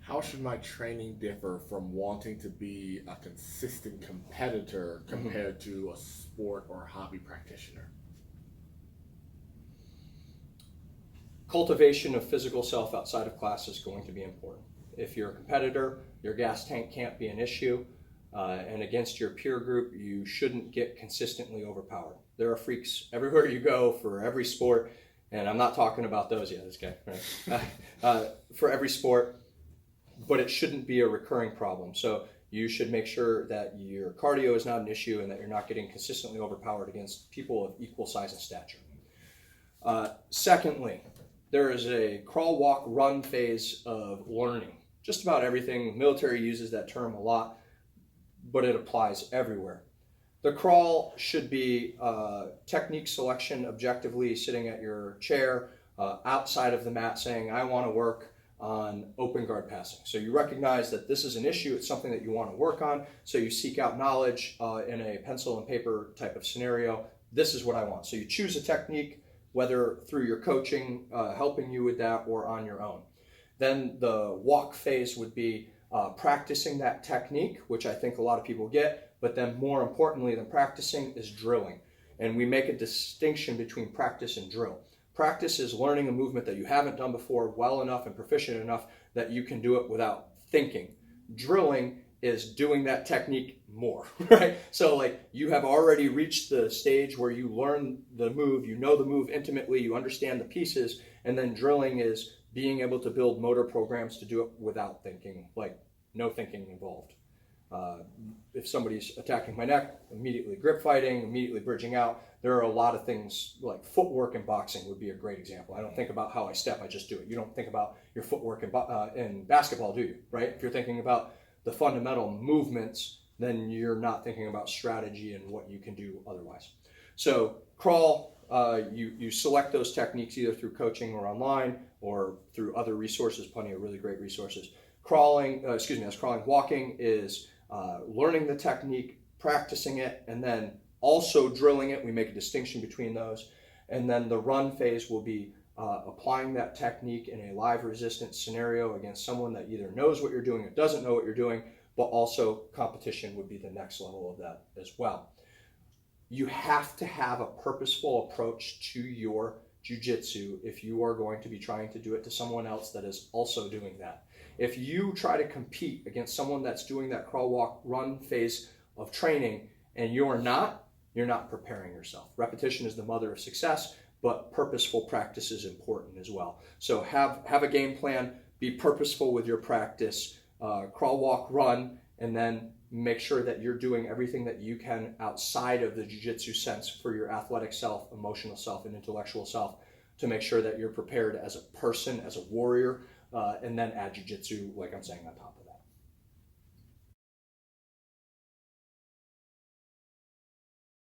How should my training differ from wanting to be a consistent competitor compared to a sport or hobby practitioner? Cultivation of physical self outside of class is going to be important. If you're a competitor, your gas tank can't be an issue, and against your peer group, you shouldn't get consistently overpowered. There are freaks everywhere you go for every sport, and I'm not talking about those yet, this guy, right? For every sport, but it shouldn't be a recurring problem. So you should make sure that your cardio is not an issue and that you're not getting consistently overpowered against people of equal size and stature. Secondly, there is a crawl, walk, run phase of learning. Just about everything. Military uses that term a lot, but it applies everywhere. The crawl should be technique selection objectively, sitting at your chair, outside of the mat saying, I want to work on open guard passing. So you recognize that this is an issue, it's something that you want to work on, so you seek out knowledge in a pencil and paper type of scenario. This is what I want. So you choose a technique, whether through your coaching helping you with that or on your own. Then the walk phase would be practicing that technique, which I think a lot of people get, but then more importantly than practicing is drilling. And we make a distinction between practice and drill. Practice is learning a movement that you haven't done before well enough and proficient enough that you can do it without thinking. Drilling is doing that technique more, right? So like you have already reached the stage where you learn the move, you know the move intimately, you understand the pieces, and then drilling is being able to build motor programs to do it without thinking, like no thinking involved. If somebody's attacking my neck, immediately grip fighting, immediately bridging out. There are a lot of things like footwork in boxing would be a great example. I don't think about how I step, I just do it. You don't think about your footwork in basketball, do you? Right? If you're thinking about the fundamental movements, then you're not thinking about strategy and what you can do otherwise. So crawl, you select those techniques either through coaching or online or through other resources, plenty of really great resources. Crawling. Walking is learning the technique, practicing it, and then also drilling it. We make a distinction between those. And then the run phase will be applying that technique in a live resistance scenario against someone that either knows what you're doing or doesn't know what you're doing, but also competition would be the next level of that as well. You have to have a purposeful approach to your jiu-jitsu if you are going to be trying to do it to someone else that is also doing that. If you try to compete against someone that's doing that crawl, walk, run phase of training and you're not preparing yourself. Repetition is the mother of success, but purposeful practice is important as well. So have a game plan, be purposeful with your practice, crawl, walk, run, and then make sure that you're doing everything that you can outside of the jiu-jitsu sense for your athletic self, emotional self, and intellectual self to make sure that you're prepared as a person, as a warrior, and then add jiu-jitsu, like I'm saying, on top of it.